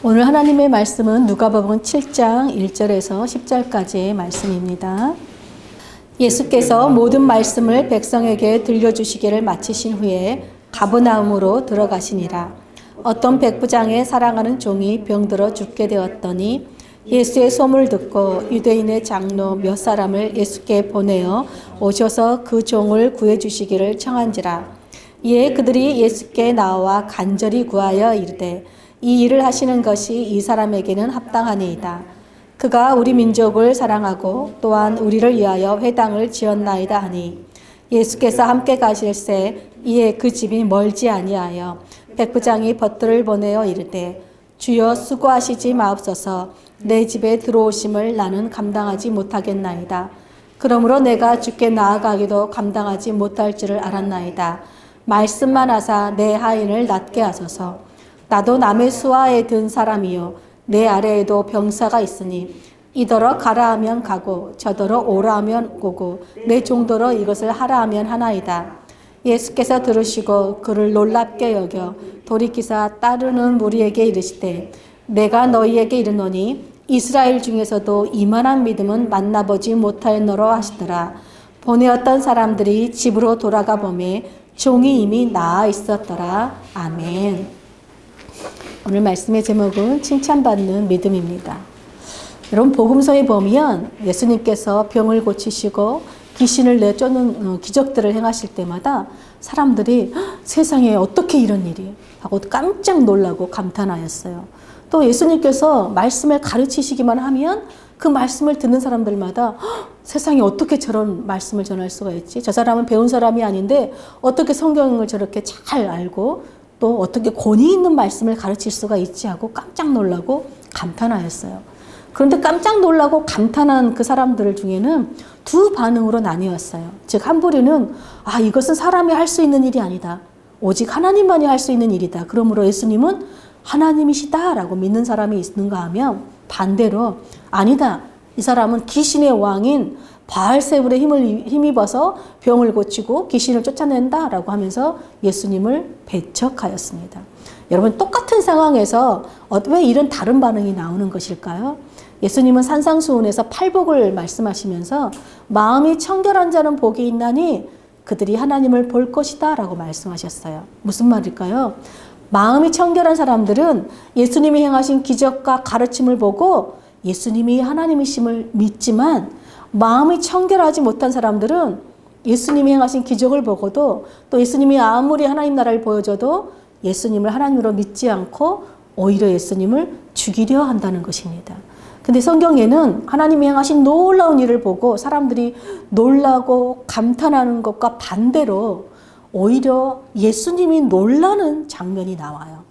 오늘 하나님의 말씀은 누가복음 7장 1절에서 10절까지의 말씀입니다. 예수께서 모든 말씀을 백성에게 들려주시기를 마치신 후에 가버나움으로 들어가시니라. 어떤 백부장의 사랑하는 종이 병들어 죽게 되었더니 예수의 소문을 듣고 유대인의 장로 몇 사람을 예수께 보내어 오셔서 그 종을 구해주시기를 청한지라. 이에 그들이 예수께 나와 간절히 구하여 이르되 이 일을 하시는 것이 이 사람에게는 합당하니이다. 그가 우리 민족을 사랑하고 또한 우리를 위하여 회당을 지었나이다 하니 예수께서 함께 가실새 이에 그 집이 멀지 아니하여 백부장이 벗들을 보내어 이르되 주여 수고하시지 마옵소서. 내 집에 들어오심을 나는 감당하지 못하겠나이다. 그러므로 내가 주께 나아가기도 감당하지 못할 줄을 알았나이다. 말씀만 하사 내 하인을 낫게 하소서. 나도 남의 수하에 든 사람이요 내 아래에도 병사가 있으니 이더러 가라 하면 가고 저더러 오라 하면 오고 내 종더러 이것을 하라 하면 하나이다. 예수께서 들으시고 그를 놀랍게 여겨 돌이키사 따르는 무리에게 이르시되 내가 너희에게 이르노니 이스라엘 중에서도 이만한 믿음은 만나보지 못하였노라 하시더라. 보내었던 사람들이 집으로 돌아가 보매 종이 이미 나아 있었더라. 아멘. 오늘 말씀의 제목은 칭찬받는 믿음입니다. 여러분 복음서에 보면 예수님께서 병을 고치시고 귀신을 내쫓는 기적들을 행하실 때마다 사람들이 세상에 어떻게 이런 일이 하고 깜짝 놀라고 감탄하였어요. 또 예수님께서 말씀을 가르치시기만 하면 그 말씀을 듣는 사람들마다 세상에 어떻게 저런 말씀을 전할 수가 있지? 저 사람은 배운 사람이 아닌데 어떻게 성경을 저렇게 잘 알고 또 어떻게 권위 있는 말씀을 가르칠 수가 있지 하고 깜짝 놀라고 감탄하였어요. 그런데 깜짝 놀라고 감탄한 그 사람들 중에는 두 반응으로 나뉘었어요. 즉 한 부류는 이것은 사람이 할 수 있는 일이 아니다. 오직 하나님만이 할 수 있는 일이다. 그러므로 예수님은 하나님이시다라고 믿는 사람이 있는가 하면 반대로 아니다. 이 사람은 귀신의 왕인 바알세불에 힘입어서 병을 고치고 귀신을 쫓아낸다라고 하면서 예수님을 배척하였습니다. 여러분 똑같은 상황에서 왜 이런 다른 반응이 나오는 것일까요? 예수님은 산상수훈에서 팔복을 말씀하시면서 마음이 청결한 자는 복이 있나니 그들이 하나님을 볼 것이다 라고 말씀하셨어요. 무슨 말일까요? 마음이 청결한 사람들은 예수님이 행하신 기적과 가르침을 보고 예수님이 하나님이심을 믿지만 마음이 청결하지 못한 사람들은 예수님이 행하신 기적을 보고도 또 예수님이 아무리 하나님 나라를 보여줘도 예수님을 하나님으로 믿지 않고 오히려 예수님을 죽이려 한다는 것입니다. 근데 성경에는 하나님이 행하신 놀라운 일을 보고 사람들이 놀라고 감탄하는 것과 반대로 오히려 예수님이 놀라는 장면이 나와요.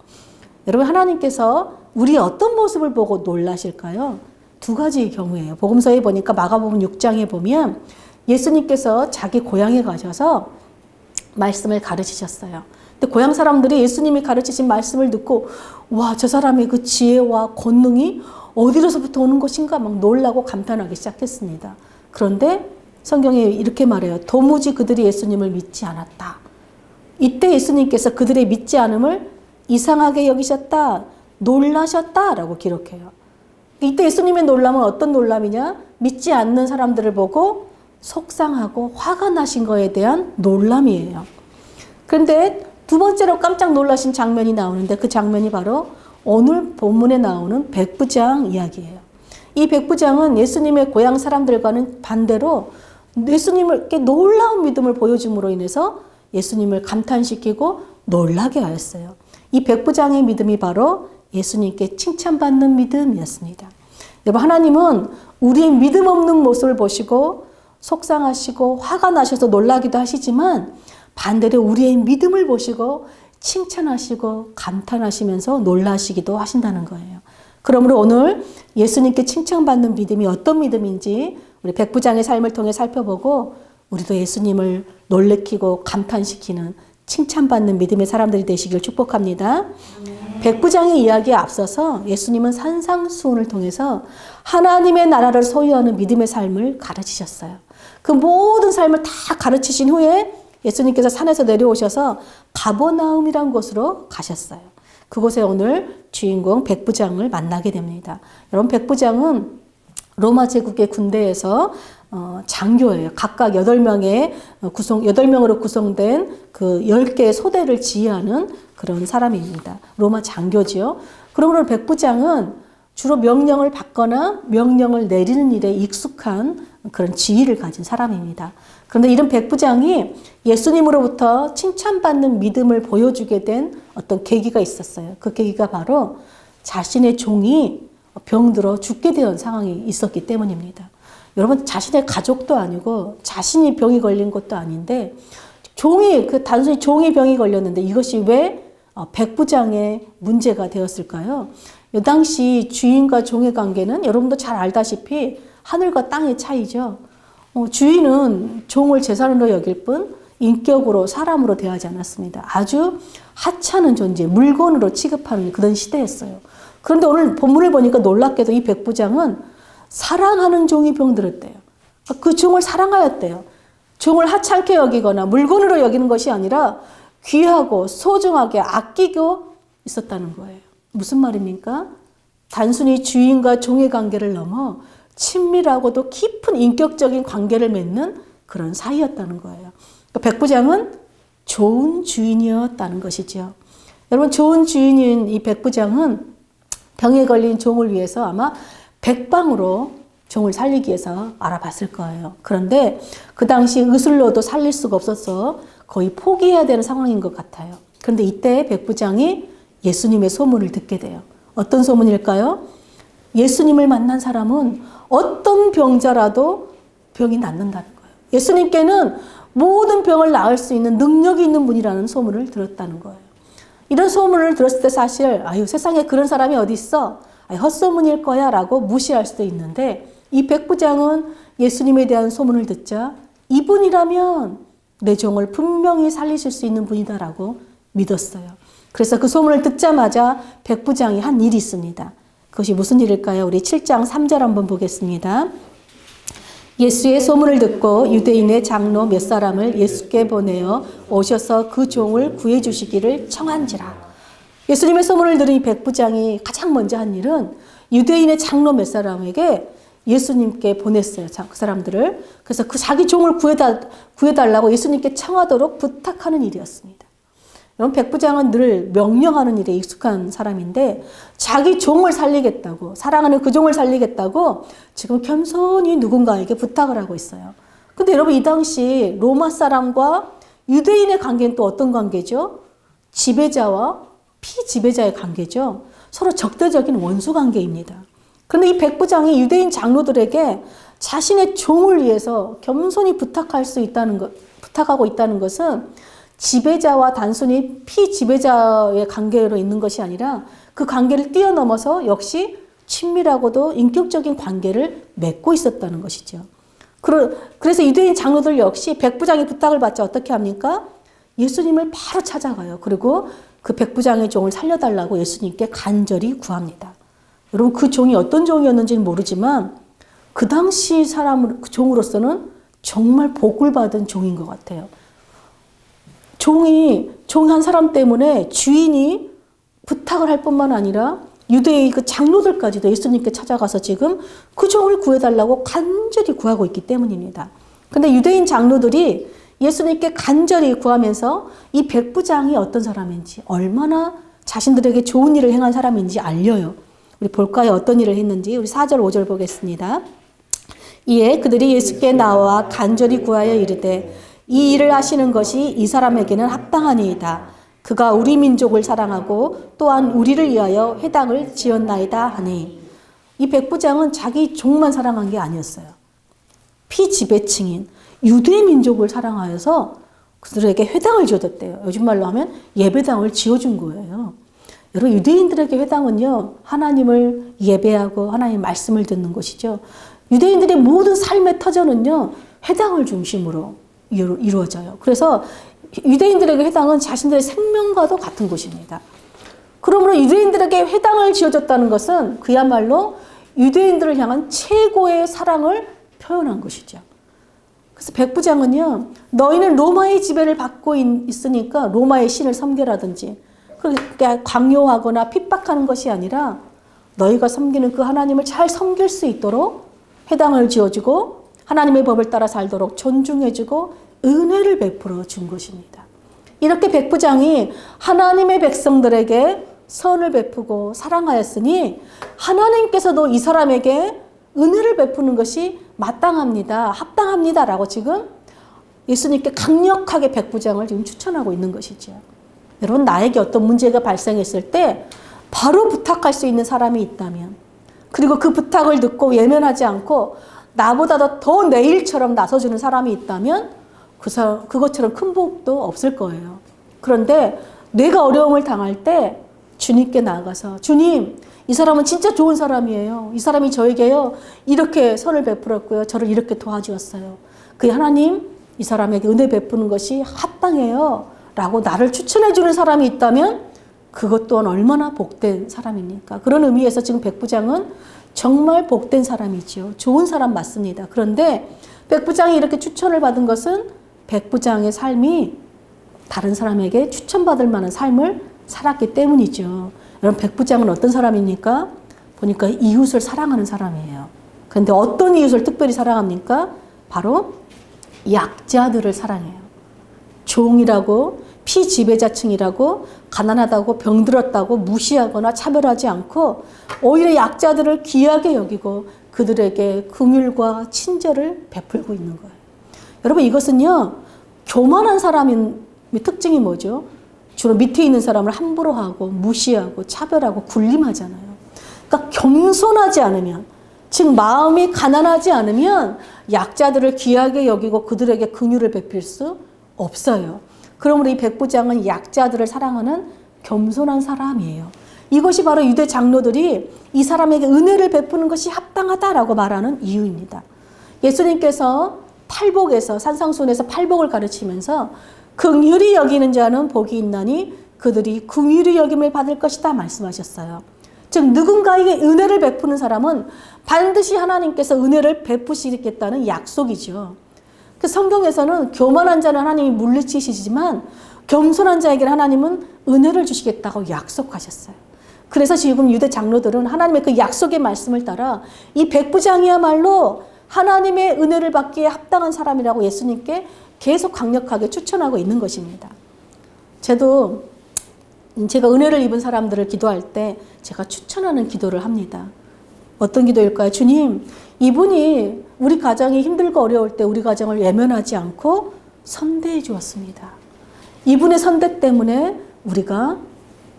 여러분 하나님께서 우리의 어떤 모습을 보고 놀라실까요? 두 가지의 경우예요. 복음서에 보니까 마가복음 6장에 보면 예수님께서 자기 고향에 가셔서 말씀을 가르치셨어요. 근데 고향 사람들이 예수님이 가르치신 말씀을 듣고 와, 저 사람의 그 지혜와 권능이 어디로서부터 오는 것인가 막 놀라고 감탄하기 시작했습니다. 그런데 성경에 이렇게 말해요. 도무지 그들이 예수님을 믿지 않았다. 이때 예수님께서 그들의 믿지 않음을 이상하게 여기셨다, 놀라셨다라고 기록해요. 이때 예수님의 놀람은 어떤 놀람이냐? 믿지 않는 사람들을 보고 속상하고 화가 나신 거에 대한 놀람이에요. 그런데 두 번째로 깜짝 놀라신 장면이 나오는데 그 장면이 바로 오늘 본문에 나오는 백부장 이야기예요. 이 백부장은 예수님의 고향 사람들과는 반대로 예수님께 놀라운 믿음을 보여줌으로 인해서 예수님을 감탄시키고 놀라게 하였어요. 이 백부장의 믿음이 바로 예수님께 칭찬받는 믿음이었습니다. 여러분 하나님은 우리의 믿음 없는 모습을 보시고 속상하시고 화가 나셔서 놀라기도 하시지만 반대로 우리의 믿음을 보시고 칭찬하시고 감탄하시면서 놀라시기도 하신다는 거예요. 그러므로 오늘 예수님께 칭찬받는 믿음이 어떤 믿음인지 우리 백부장의 삶을 통해 살펴보고 우리도 예수님을 놀래키고 감탄시키는 칭찬받는 믿음의 사람들이 되시길 축복합니다. 백부장의 이야기에 앞서서 예수님은 산상수훈을 통해서 하나님의 나라를 소유하는 믿음의 삶을 가르치셨어요. 그 모든 삶을 다 가르치신 후에 예수님께서 산에서 내려오셔서 가버나움이란 곳으로 가셨어요. 그곳에 오늘 주인공 백부장을 만나게 됩니다. 여러분, 백부장은 로마 제국의 군대에서 장교예요. 각각 8명으로 구성된 그 10개의 소대를 지휘하는 그런 사람입니다. 로마 장교지요. 그러므로 백부장은 주로 명령을 받거나 명령을 내리는 일에 익숙한 그런 지위를 가진 사람입니다. 그런데 이런 백부장이 예수님으로부터 칭찬받는 믿음을 보여주게 된 어떤 계기가 있었어요. 그 계기가 바로 자신의 종이 병들어 죽게 된 상황이 있었기 때문입니다. 여러분, 자신의 가족도 아니고 자신이 병이 걸린 것도 아닌데 단순히 종이 병이 걸렸는데 이것이 왜 백부장의 문제가 되었을까요? 이 당시 주인과 종의 관계는 여러분도 잘 알다시피 하늘과 땅의 차이죠. 주인은 종을 재산으로 여길 뿐 인격으로 사람으로 대하지 않았습니다. 아주 하찮은 존재, 물건으로 취급하는 그런 시대였어요. 그런데 오늘 본문을 보니까 놀랍게도 이 백부장은 사랑하는 종이 병들었대요. 그 종을 사랑하였대요. 종을 하찮게 여기거나 물건으로 여기는 것이 아니라 귀하고 소중하게 아끼고 있었다는 거예요. 무슨 말입니까? 단순히 주인과 종의 관계를 넘어 친밀하고도 깊은 인격적인 관계를 맺는 그런 사이였다는 거예요. 백부장은 좋은 주인이었다는 것이죠. 여러분, 좋은 주인인 이 백부장은 병에 걸린 종을 위해서 아마 백방으로 종을 살리기 위해서 알아봤을 거예요. 그런데 그 당시 의술로도 살릴 수가 없어서 거의 포기해야 되는 상황인 것 같아요. 그런데 이때 백부장이 예수님의 소문을 듣게 돼요. 어떤 소문일까요? 예수님을 만난 사람은 어떤 병자라도 병이 낫는다는 거예요. 예수님께는 모든 병을 나을 수 있는 능력이 있는 분이라는 소문을 들었다는 거예요. 이런 소문을 들었을 때 사실 세상에 그런 사람이 어디 있어? 헛소문일 거야 라고 무시할 수도 있는데 이 백부장은 예수님에 대한 소문을 듣자 이분이라면 내 종을 분명히 살리실 수 있는 분이다라고 믿었어요. 그래서 그 소문을 듣자마자 백부장이 한 일이 있습니다. 그것이 무슨 일일까요? 우리 7장 3절 한번 보겠습니다. 예수의 소문을 듣고 유대인의 장로 몇 사람을 예수께 보내어 오셔서 그 종을 구해 주시기를 청한지라. 예수님의 소문을 들은 이 백부장이 가장 먼저 한 일은 유대인의 장로 몇 사람에게 예수님께 보냈어요. 그 사람들을. 그래서 그 자기 종을 구해달라고 예수님께 청하도록 부탁하는 일이었습니다. 여러분, 백부장은 늘 명령하는 일에 익숙한 사람인데 자기 종을 살리겠다고, 사랑하는 그 종을 살리겠다고 지금 겸손히 누군가에게 부탁을 하고 있어요. 근데 여러분, 이 당시 로마 사람과 유대인의 관계는 또 어떤 관계죠? 지배자와 피지배자의 관계죠. 서로 적대적인 원수 관계입니다. 그런데 이 백부장이 유대인 장로들에게 자신의 종을 위해서 겸손히 부탁하고 있다는 것은 지배자와 단순히 피지배자의 관계로 있는 것이 아니라 그 관계를 뛰어넘어서 역시 친밀하고도 인격적인 관계를 맺고 있었다는 것이죠. 그래서 유대인 장로들 역시 백부장의 부탁을 받자 어떻게 합니까? 예수님을 바로 찾아가요. 그리고 그 백부장의 종을 살려달라고 예수님께 간절히 구합니다. 여러분, 그 종이 어떤 종이었는지는 모르지만 그 당시 종으로서는 정말 복을 받은 종인 것 같아요. 종이 한 사람 때문에 주인이 부탁을 할 뿐만 아니라 유대의 그 장로들까지도 예수님께 찾아가서 지금 그 종을 구해달라고 간절히 구하고 있기 때문입니다. 근데 유대인 장로들이 예수님께 간절히 구하면서 이 백부장이 어떤 사람인지, 얼마나 자신들에게 좋은 일을 행한 사람인지 알려요. 우리 볼까요? 어떤 일을 했는지. 우리 4절, 5절 보겠습니다. 이에 그들이 예수께 나와 간절히 구하여 이르되 이 일을 하시는 것이 이 사람에게는 합당하니이다. 그가 우리 민족을 사랑하고 또한 우리를 위하여 회당을 지었나이다 하니. 이 백부장은 자기 종만 사랑한 게 아니었어요. 피지배층인 유대 민족을 사랑하여서 그들에게 회당을 지어줬대요. 요즘 말로 하면 예배당을 지어준 거예요. 여러분, 유대인들에게 회당은요, 하나님을 예배하고 하나님의 말씀을 듣는 곳이죠. 유대인들의 모든 삶의 터전은요, 회당을 중심으로 이루어져요. 그래서 유대인들에게 회당은 자신들의 생명과도 같은 곳입니다. 그러므로 유대인들에게 회당을 지어줬다는 것은 그야말로 유대인들을 향한 최고의 사랑을 표현한 것이죠. 그래서 백부장은요, 너희는 로마의 지배를 받고 있으니까 로마의 신을 섬겨라든지 그렇게 강요하거나 핍박하는 것이 아니라 너희가 섬기는 그 하나님을 잘 섬길 수 있도록 회당을 지어주고 하나님의 법을 따라 살도록 존중해주고 은혜를 베풀어 준 것입니다. 이렇게 백부장이 하나님의 백성들에게 선을 베푸고 사랑하였으니 하나님께서도 이 사람에게 은혜를 베푸는 것이 마땅합니다. 합당합니다라고 지금 예수님께 강력하게 백부장을 지금 추천하고 있는 것이죠. 여러분, 나에게 어떤 문제가 발생했을 때 바로 부탁할 수 있는 사람이 있다면, 그리고 그 부탁을 듣고 외면하지 않고 나보다 더 내 일처럼 나서주는 사람이 있다면 그것처럼 큰 복도 없을 거예요. 그런데 내가 어려움을 당할 때 주님께 나아가서 주님, 이 사람은 진짜 좋은 사람이에요. 이 사람이 저에게요 이렇게 선을 베풀었고요. 저를 이렇게 도와주었어요. 그 하나님, 이 사람에게 은혜 베푸는 것이 합당해요 라고 나를 추천해 주는 사람이 있다면 그것 또한 얼마나 복된 사람입니까? 그런 의미에서 지금 백부장은 정말 복된 사람이죠. 좋은 사람 맞습니다. 그런데 백부장이 이렇게 추천을 받은 것은 백부장의 삶이 다른 사람에게 추천받을 만한 삶을 살았기 때문이죠. 여러분, 백부장은 어떤 사람입니까? 보니까 이웃을 사랑하는 사람이에요. 그런데 어떤 이웃을 특별히 사랑합니까? 바로 약자들을 사랑해요. 종이라고, 피지배자층이라고, 가난하다고, 병들었다고 무시하거나 차별하지 않고 오히려 약자들을 귀하게 여기고 그들에게 긍휼과 친절을 베풀고 있는 거예요. 여러분, 이것은요 교만한 사람의 특징이 뭐죠? 주로 밑에 있는 사람을 함부로 하고 무시하고 차별하고 군림하잖아요. 그러니까 겸손하지 않으면, 즉 마음이 가난하지 않으면 약자들을 귀하게 여기고 그들에게 긍휼을 베풀 수 없어요. 그러므로 이 백부장은 약자들을 사랑하는 겸손한 사람이에요. 이것이 바로 유대 장로들이 이 사람에게 은혜를 베푸는 것이 합당하다라고 말하는 이유입니다. 예수님께서 팔복에서, 산상수훈에서 팔복을 가르치면서 긍휼히 여기는 자는 복이 있나니 그들이 긍휼히 여김을 받을 것이다 말씀하셨어요. 즉 누군가에게 은혜를 베푸는 사람은 반드시 하나님께서 은혜를 베푸시겠다는 약속이죠. 그 성경에서는 교만한 자는 하나님이 물리치시지만 겸손한 자에게는 하나님은 은혜를 주시겠다고 약속하셨어요. 그래서 지금 유대 장로들은 하나님의 그 약속의 말씀을 따라 이 백부장이야말로 하나님의 은혜를 받기에 합당한 사람이라고 예수님께 계속 강력하게 추천하고 있는 것입니다. 제가 은혜를 입은 사람들을 기도할 때 제가 추천하는 기도를 합니다. 어떤 기도일까요? 주님, 이분이 우리 가정이 힘들고 어려울 때 우리 가정을 외면하지 않고 선대해 주었습니다. 이분의 선대 때문에 우리가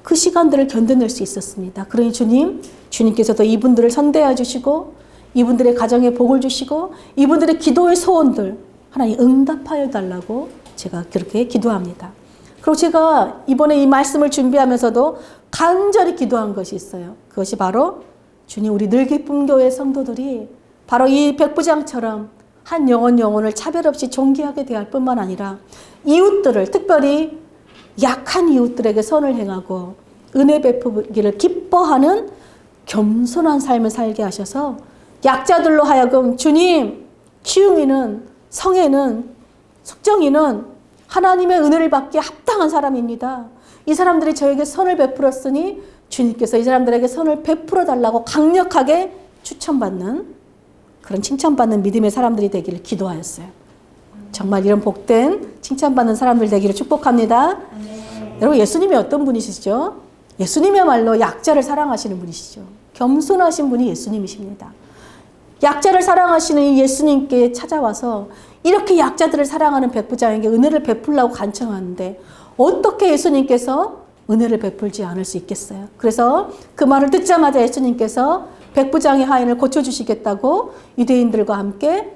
그 시간들을 견뎌낼 수 있었습니다. 그러니 주님께서도 이분들을 선대해 주시고 이분들의 가정에 복을 주시고 이분들의 기도의 소원들 하나님 응답하여 달라고 제가 그렇게 기도합니다. 그리고 제가 이번에 이 말씀을 준비하면서도 간절히 기도한 것이 있어요. 그것이 바로 주님, 우리 늘기쁨교회 성도들이 바로 이 백부장처럼 한 영혼을 차별 없이 존귀하게 대할 뿐만 아니라 이웃들을, 특별히 약한 이웃들에게 선을 행하고 은혜 베푸기를 기뻐하는 겸손한 삶을 살게 하셔서 약자들로 하여금 주님, 키웅이는, 성애는, 숙정이는 하나님의 은혜를 받기에 합당한 사람입니다. 이 사람들이 저에게 선을 베풀었으니 주님께서 이 사람들에게 선을 베풀어 달라고 강력하게 추천받는, 그런 칭찬받는 믿음의 사람들이 되기를 기도하였어요. 정말 이런 복된 칭찬받는 사람들 되기를 축복합니다. 여러분, 예수님이 어떤 분이시죠? 예수님이야말로 약자를 사랑하시는 분이시죠. 겸손하신 분이 예수님이십니다. 약자를 사랑하시는 이 예수님께 찾아와서 이렇게 약자들을 사랑하는 백부장에게 은혜를 베풀라고 간청하는데 어떻게 예수님께서 은혜를 베풀지 않을 수 있겠어요? 그래서 그 말을 듣자마자 예수님께서 백부장의 하인을 고쳐주시겠다고 유대인들과 함께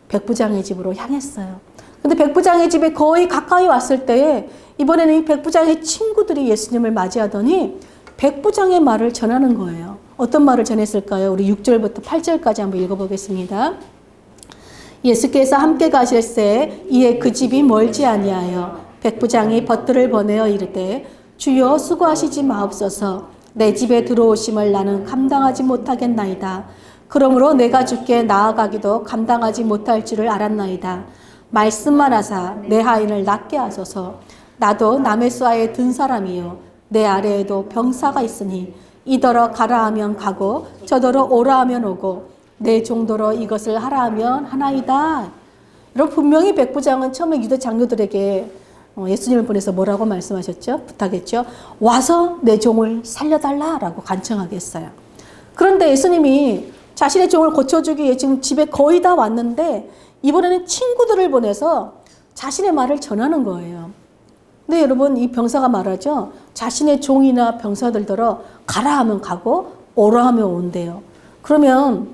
백부장의 집으로 향했어요. 근데 백부장의 집에 거의 가까이 왔을 때에 이번에는 이 백부장의 친구들이 예수님을 맞이하더니 백부장의 말을 전하는 거예요. 어떤 말을 전했을까요? 우리 6절부터 8절까지 한번 읽어보겠습니다. 예수께서 함께 가실새 이에 그 집이 멀지 아니하여 백부장이 벗들을 보내어 이르되 주여 수고하시지 마옵소서 내 집에 들어오심을 나는 감당하지 못하겠나이다. 그러므로 내가 주께 나아가기도 감당하지 못할 줄을 알았나이다. 말씀만 하사 내 하인을 낫게 하소서. 나도 남의 수하에 든 사람이요 내 아래에도 병사가 있으니 이더러 가라 하면 가고 저더러 오라 하면 오고 내 종도로 이것을 하라 하면 하나이다. 여러분 분명히 백부장은 처음에 유대 장로들에게 예수님을 보내서 뭐라고 말씀하셨죠? 부탁했죠. 와서 내 종을 살려달라라고 간청하게 했어요. 그런데 예수님이 자신의 종을 고쳐주기 위해 지금 집에 거의 다 왔는데 이번에는 친구들을 보내서 자신의 말을 전하는 거예요. 근데 여러분 이 병사가 말하죠. 자신의 종이나 병사들더러 가라 하면 가고 오라 하면 온대요. 그러면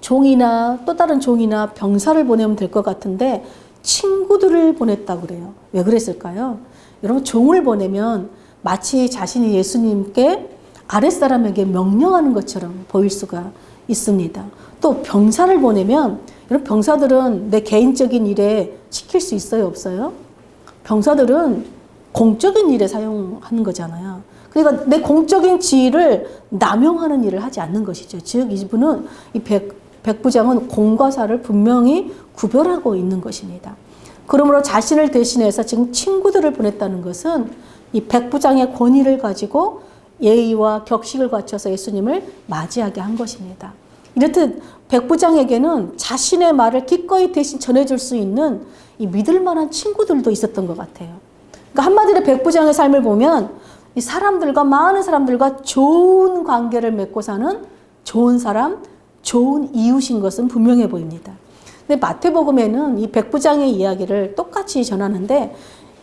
종이나 또 다른 종이나 병사를 보내면 될 것 같은데 친구들을 보냈다고 그래요. 왜 그랬을까요? 여러분 종을 보내면 마치 자신이 예수님께 아랫사람에게 명령하는 것처럼 보일 수가 있습니다. 또 병사를 보내면 여러분 병사들은 내 개인적인 일에 시킬 수 있어요? 없어요? 병사들은 공적인 일에 사용하는 거잖아요. 그러니까 내 공적인 지위를 남용하는 일을 하지 않는 것이죠. 즉 이분은 이 백부장은 공과 사를 분명히 구별하고 있는 것입니다. 그러므로 자신을 대신해서 지금 친구들을 보냈다는 것은 이 백부장의 권위를 가지고 예의와 격식을 갖춰서 예수님을 맞이하게 한 것입니다. 이렇듯 백부장에게는 자신의 말을 기꺼이 대신 전해줄 수 있는 이 믿을 만한 친구들도 있었던 것 같아요. 그러니까 한마디로 백부장의 삶을 보면 이 사람들과 많은 사람들과 좋은 관계를 맺고 사는 좋은 사람, 좋은 이웃인 것은 분명해 보입니다. 근데 마태복음에는 이 백부장의 이야기를 똑같이 전하는데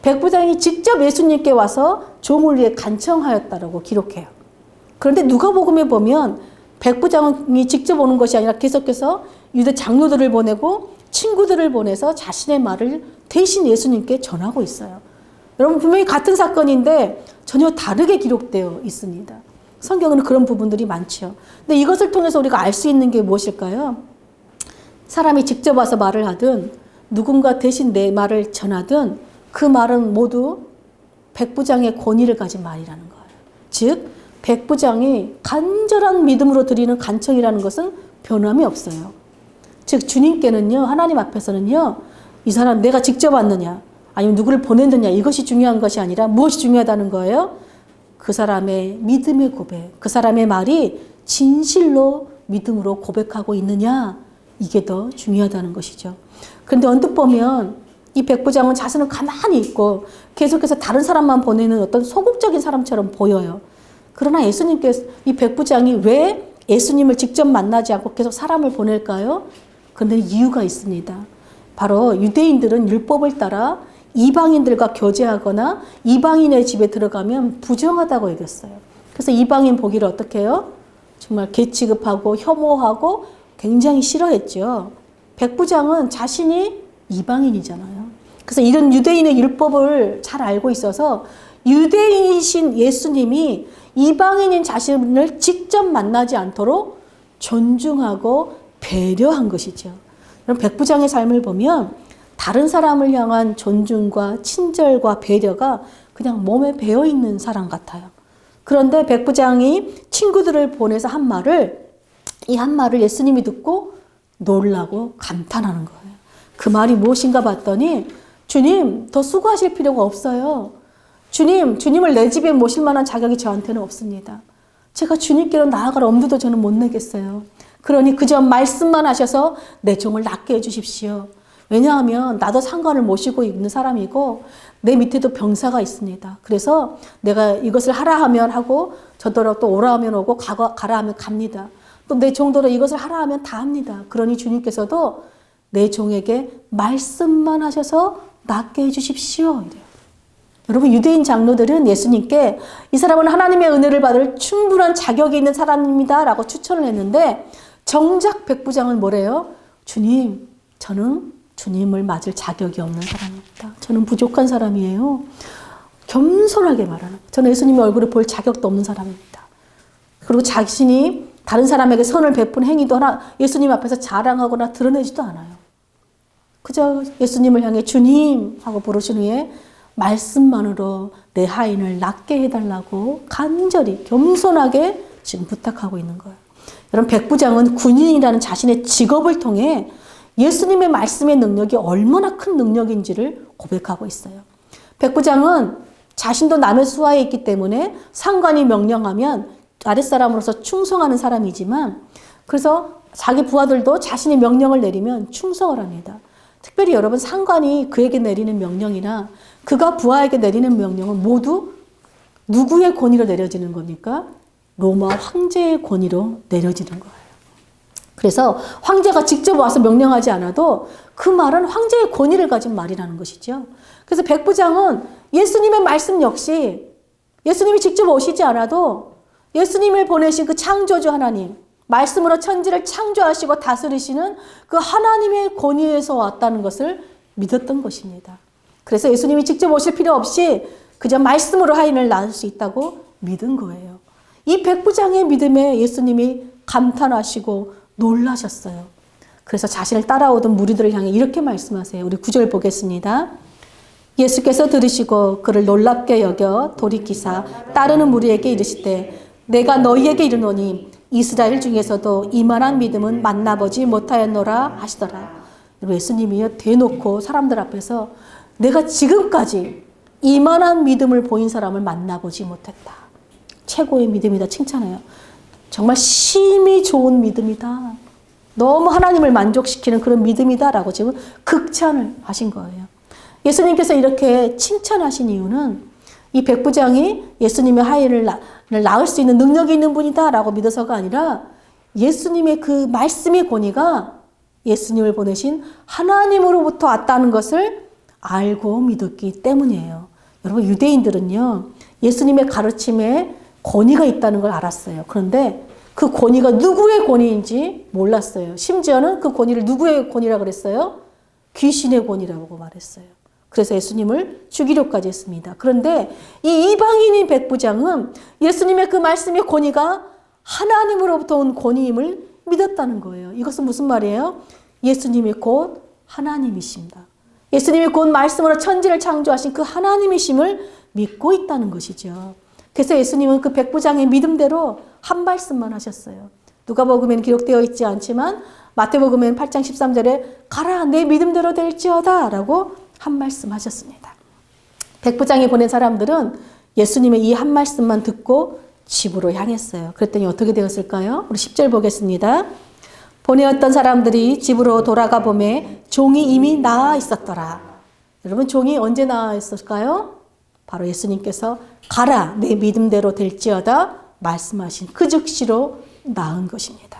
백부장이 직접 예수님께 와서 종을 위해 간청하였다라고 기록해요. 그런데 누가복음에 보면 백부장이 직접 오는 것이 아니라 계속해서 유대 장로들을 보내고 친구들을 보내서 자신의 말을 대신 예수님께 전하고 있어요. 여러분 분명히 같은 사건인데 전혀 다르게 기록되어 있습니다. 성경에는 그런 부분들이 많죠. 근데 이것을 통해서 우리가 알 수 있는 게 무엇일까요? 사람이 직접 와서 말을 하든 누군가 대신 내 말을 전하든 그 말은 모두 백부장의 권위를 가진 말이라는 거예요. 즉 백부장이 간절한 믿음으로 드리는 간청이라는 것은 변함이 없어요. 즉 주님께는요, 하나님 앞에서는요, 이 사람 내가 직접 왔느냐 아니면 누구를 보냈느냐 이것이 중요한 것이 아니라 무엇이 중요하다는 거예요? 그 사람의 믿음의 고백, 그 사람의 말이 진실로 믿음으로 고백하고 있느냐 이게 더 중요하다는 것이죠. 그런데 언뜻 보면 이 백부장은 자신은 가만히 있고 계속해서 다른 사람만 보내는 어떤 소극적인 사람처럼 보여요. 그러나 예수님께서 이 백부장이 왜 예수님을 직접 만나지 않고 계속 사람을 보낼까요? 그런데 이유가 있습니다. 바로 유대인들은 율법을 따라 이방인들과 교제하거나 이방인의 집에 들어가면 부정하다고 여겼어요. 그래서 이방인 보기를 어떻게 해요? 정말 개취급하고 혐오하고 굉장히 싫어했죠. 백부장은 자신이 이방인이잖아요. 그래서 이런 유대인의 율법을 잘 알고 있어서 유대인이신 예수님이 이방인인 자신을 직접 만나지 않도록 존중하고 배려한 것이죠. 그럼 백부장의 삶을 보면 다른 사람을 향한 존중과 친절과 배려가 그냥 몸에 배어있는 사람 같아요. 그런데 백부장이 친구들을 보내서 한 말을 이 한 말을 예수님이 듣고 놀라고 감탄하는 거예요. 그 말이 무엇인가 봤더니 주님 더 수고하실 필요가 없어요. 주님을 내 집에 모실 만한 자격이 저한테는 없습니다. 제가 주님께로 나아갈 엄두도 저는 못 내겠어요. 그러니 그저 말씀만 하셔서 내 종을 낫게 해주십시오. 왜냐하면 나도 상관을 모시고 있는 사람이고 내 밑에도 병사가 있습니다. 그래서 내가 이것을 하라 하면 하고 저더러 또 오라 하면 오고 가라 하면 갑니다. 또 내 종더러 이것을 하라 하면 다 합니다. 그러니 주님께서도 내 종에게 말씀만 하셔서 낫게 해주십시오. 이래요. 여러분 유대인 장로들은 예수님께 이 사람은 하나님의 은혜를 받을 충분한 자격이 있는 사람입니다 라고 추천을 했는데 정작 백부장은 뭐래요? 주님, 저는 주님을 맞을 자격이 없는 사람입니다. 저는 부족한 사람이에요. 겸손하게 말하는. 저는 예수님의 얼굴을 볼 자격도 없는 사람입니다. 그리고 자신이 다른 사람에게 선을 베푼 행위도 하나 예수님 앞에서 자랑하거나 드러내지도 않아요. 그저 예수님을 향해 주님 하고 부르신 후에 말씀만으로 내 하인을 낫게 해달라고 간절히 겸손하게 지금 부탁하고 있는 거예요. 여러분 백부장은 군인이라는 자신의 직업을 통해 예수님의 말씀의 능력이 얼마나 큰 능력인지를 고백하고 있어요. 백부장은 자신도 남의 수하에 있기 때문에 상관이 명령하면 아랫사람으로서 충성하는 사람이지만, 그래서 자기 부하들도 자신이 명령을 내리면 충성을 합니다. 특별히 여러분, 상관이 그에게 내리는 명령이나 그가 부하에게 내리는 명령은 모두 누구의 권위로 내려지는 겁니까? 로마 황제의 권위로 내려지는 거예요. 그래서 황제가 직접 와서 명령하지 않아도 그 말은 황제의 권위를 가진 말이라는 것이죠. 그래서 백부장은 예수님의 말씀 역시 예수님이 직접 오시지 않아도 예수님을 보내신 그 창조주 하나님, 말씀으로 천지를 창조하시고 다스리시는 그 하나님의 권위에서 왔다는 것을 믿었던 것입니다. 그래서 예수님이 직접 오실 필요 없이 그저 말씀으로 하인을 낳을 수 있다고 믿은 거예요. 이 백부장의 믿음에 예수님이 감탄하시고 놀라셨어요. 그래서 자신을 따라오던 무리들을 향해 이렇게 말씀하세요. 우리 9절 보겠습니다. 예수께서 들으시고 그를 놀랍게 여겨 돌이키사 따르는 무리에게 이르시되 내가 너희에게 이르노니 이스라엘 중에서도 이만한 믿음은 만나보지 못하였노라 하시더라. 예수님이 대놓고 사람들 앞에서 내가 지금까지 이만한 믿음을 보인 사람을 만나보지 못했다. 최고의 믿음이다 칭찬해요. 정말 심히 좋은 믿음이다. 너무 하나님을 만족시키는 그런 믿음이다라고 지금 극찬을 하신 거예요. 예수님께서 이렇게 칭찬하신 이유는 이 백부장이 예수님의 하인을 낳을 수 있는 능력이 있는 분이다라고 믿어서가 아니라 예수님의 그 말씀의 권위가 예수님을 보내신 하나님으로부터 왔다는 것을 알고 믿었기 때문이에요. 여러분, 유대인들은요, 예수님의 가르침에 권위가 있다는 걸 알았어요. 그런데 그 권위가 누구의 권위인지 몰랐어요. 심지어는 그 권위를 누구의 권위라고 그랬어요? 귀신의 권위라고 말했어요. 그래서 예수님을 죽이려까지 했습니다. 그런데 이 이방인인 백부장은 예수님의 그 말씀의 권위가 하나님으로부터 온 권위임을 믿었다는 거예요. 이것은 무슨 말이에요? 예수님이 곧 하나님이십니다. 예수님이 곧 말씀으로 천지를 창조하신 그 하나님이심을 믿고 있다는 것이죠. 그래서 예수님은 그 백부장의 믿음대로 한 말씀만 하셨어요. 누가복음에는 기록되어 있지 않지만 마태복음에는 8장 13절에 가라 내 믿음대로 될지어다 라고 한 말씀 하셨습니다. 백부장이 보낸 사람들은 예수님의 이 한 말씀만 듣고 집으로 향했어요. 그랬더니 어떻게 되었을까요? 우리 10절 보겠습니다. 보내었던 사람들이 집으로 돌아가 보매 종이 이미 나아 있었더라. 여러분, 종이 언제 나아 있었을까요? 바로 예수님께서 가라 내 믿음대로 될지어다 말씀하신 그 즉시로 나은 것입니다.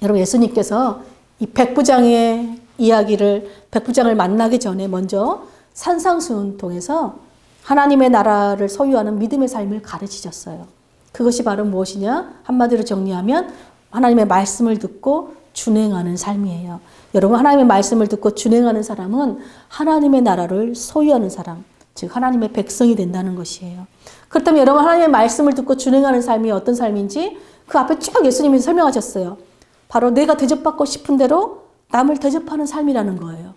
여러분, 예수님께서 이 백부장의 이야기를, 백부장을 만나기 전에 먼저 산상수훈 통해서 하나님의 나라를 소유하는 믿음의 삶을 가르치셨어요. 그것이 바로 무엇이냐? 한마디로 정리하면 하나님의 말씀을 듣고 준행하는 삶이에요. 여러분, 하나님의 말씀을 듣고 준행하는 사람은 하나님의 나라를 소유하는 사람, 즉 하나님의 백성이 된다는 것이에요. 그렇다면 여러분, 하나님의 말씀을 듣고 준행하는 삶이 어떤 삶인지 그 앞에 쭉 예수님이 설명하셨어요. 바로 내가 대접받고 싶은 대로 남을 대접하는 삶이라는 거예요.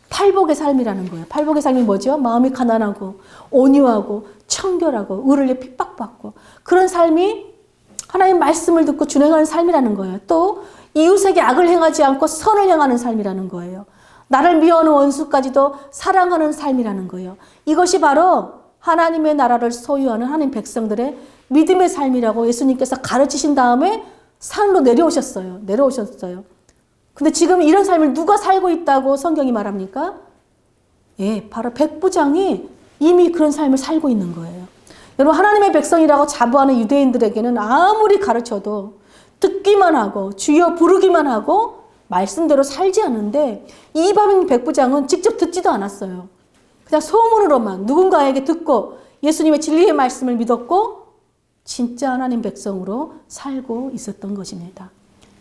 팔복의 삶이라는 거예요. 팔복의 삶이 뭐죠? 마음이 가난하고 온유하고 청결하고 의를 위해 핍박받고 그런 삶이 하나님 말씀을 듣고 준행하는 삶이라는 거예요. 또 이웃에게 악을 행하지 않고 선을 행하는 삶이라는 거예요. 나를 미워하는 원수까지도 사랑하는 삶이라는 거예요. 이것이 바로 하나님의 나라를 소유하는 하나님 백성들의 믿음의 삶이라고 예수님께서 가르치신 다음에 산으로 내려오셨어요. 근데 지금 이런 삶을 누가 살고 있다고 성경이 말합니까? 예, 바로 백부장이 이미 그런 삶을 살고 있는 거예요. 여러분, 하나님의 백성이라고 자부하는 유대인들에게는 아무리 가르쳐도 듣기만 하고 주여 부르기만 하고 말씀대로 살지 않는데 이방인 백부장은 직접 듣지도 않았어요. 그냥 소문으로만 누군가에게 듣고 예수님의 진리의 말씀을 믿었고 진짜 하나님 백성으로 살고 있었던 것입니다.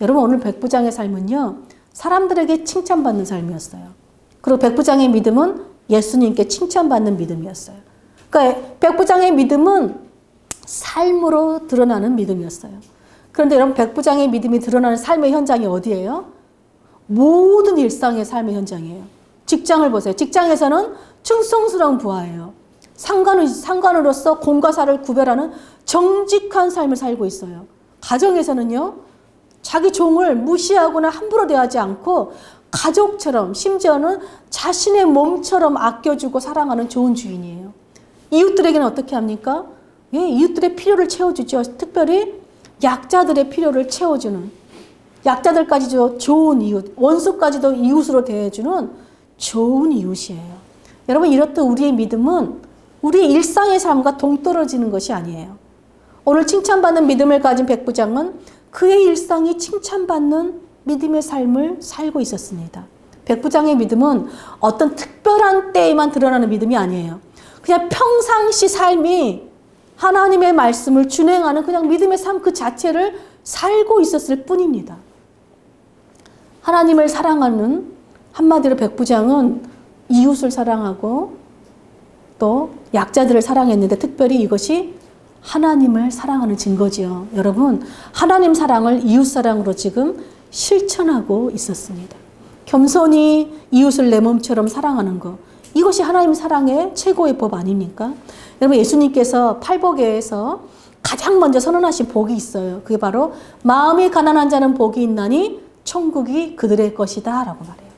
여러분, 오늘 백부장의 삶은요, 사람들에게 칭찬받는 삶이었어요. 그리고 백부장의 믿음은 예수님께 칭찬받는 믿음이었어요. 그러니까 백부장의 믿음은 삶으로 드러나는 믿음이었어요. 그런데 여러분, 백부장의 믿음이 드러나는 삶의 현장이 어디예요? 모든 일상의 삶의 현장이에요. 직장을 보세요. 직장에서는 충성스러운 부하예요. 상관으로서 공과 사를 구별하는 정직한 삶을 살고 있어요. 가정에서는요, 자기 종을 무시하거나 함부로 대하지 않고 가족처럼, 심지어는 자신의 몸처럼 아껴주고 사랑하는 좋은 주인이에요. 이웃들에게는 어떻게 합니까? 예, 이웃들의 필요를 채워주죠. 특별히 약자들의 필요를 채워주는, 약자들까지도 좋은 이웃, 원수까지도 이웃으로 대해주는 좋은 이웃이에요. 여러분, 이렇듯 우리의 믿음은 우리의 일상의 삶과 동떨어지는 것이 아니에요. 오늘 칭찬받는 믿음을 가진 백부장은 그의 일상이 칭찬받는 믿음의 삶을 살고 있었습니다. 백부장의 믿음은 어떤 특별한 때에만 드러나는 믿음이 아니에요. 그냥 평상시 삶이 하나님의 말씀을 준행하는 그냥 믿음의 삶 그 자체를 살고 있었을 뿐입니다. 하나님을 사랑하는, 한마디로 백부장은 이웃을 사랑하고 또 약자들을 사랑했는데 특별히 이것이 하나님을 사랑하는 증거지요. 여러분, 하나님 사랑을 이웃 사랑으로 지금 실천하고 있었습니다. 겸손히 이웃을 내 몸처럼 사랑하는 것, 이것이 하나님 사랑의 최고의 법 아닙니까? 여러분, 예수님께서 팔복에서 가장 먼저 선언하신 복이 있어요. 그게 바로 마음이 가난한 자는 복이 있나니 천국이 그들의 것이다 라고 말해요.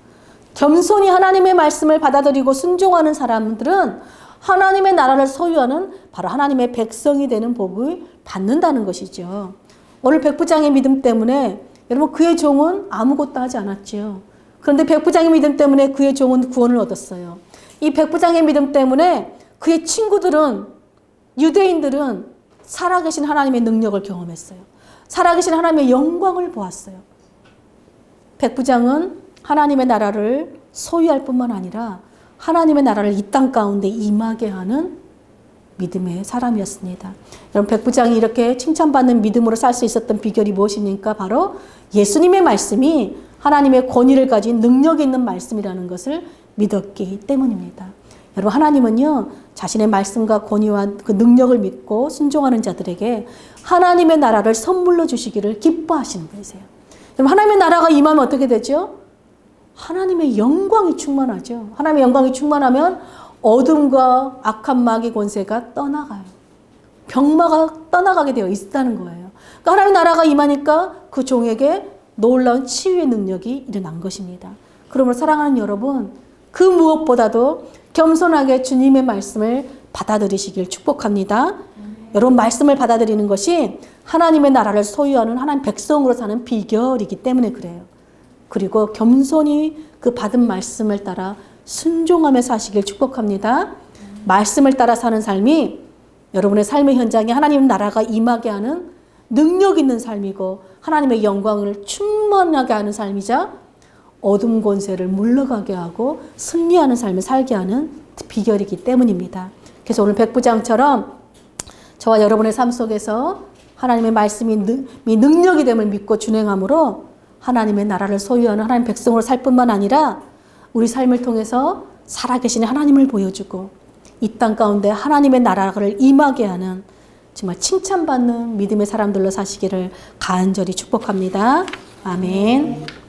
겸손히 하나님의 말씀을 받아들이고 순종하는 사람들은 하나님의 나라를 소유하는 바로 하나님의 백성이 되는 복을 받는다는 것이죠. 오늘 백부장의 믿음 때문에 여러분, 그의 종은 아무것도 하지 않았죠. 그런데 백부장의 믿음 때문에 그의 종은 구원을 얻었어요. 이 백부장의 믿음 때문에 그의 친구들은, 유대인들은 살아계신 하나님의 능력을 경험했어요. 살아계신 하나님의 영광을 보았어요. 백부장은 하나님의 나라를 소유할 뿐만 아니라 하나님의 나라를 이 땅 가운데 임하게 하는 믿음의 사람이었습니다. 여러분, 백부장이 이렇게 칭찬받는 믿음으로 살 수 있었던 비결이 무엇입니까? 바로 예수님의 말씀이 하나님의 권위를 가진 능력 있는 말씀이라는 것을 믿었기 때문입니다. 여러분, 하나님은요, 자신의 말씀과 권위와 그 능력을 믿고 순종하는 자들에게 하나님의 나라를 선물로 주시기를 기뻐하시는 분이세요. 여러분, 하나님의 나라가 임하면 어떻게 되죠? 하나님의 영광이 충만하죠. 하나님의 영광이 충만하면 어둠과 악한 마귀 권세가 떠나가요. 병마가 떠나가게 되어 있다는 거예요. 그러니까 하나님의 나라가 임하니까 그 종에게 놀라운 치유의 능력이 일어난 것입니다. 그러므로 사랑하는 여러분, 그 무엇보다도 겸손하게 주님의 말씀을 받아들이시길 축복합니다. 여러분, 말씀을 받아들이는 것이 하나님의 나라를 소유하는 하나님 백성으로 사는 비결이기 때문에 그래요. 그리고 겸손히 그 받은 말씀을 따라 순종하며 사시길 축복합니다. 말씀을 따라 사는 삶이 여러분의 삶의 현장에 하나님 나라가 임하게 하는 능력 있는 삶이고 하나님의 영광을 충만하게 하는 삶이자 어둠 권세를 물러가게 하고 승리하는 삶을 살게 하는 비결이기 때문입니다. 그래서 오늘 백부장처럼 저와 여러분의 삶 속에서 하나님의 말씀이 능력이 됨을 믿고 준행함으로 하나님의 나라를 소유하는 하나님 백성으로 살 뿐만 아니라 우리 삶을 통해서 살아계신 하나님을 보여주고 이 땅 가운데 하나님의 나라를 임하게 하는 정말 칭찬받는 믿음의 사람들로 사시기를 간절히 축복합니다. 아멘.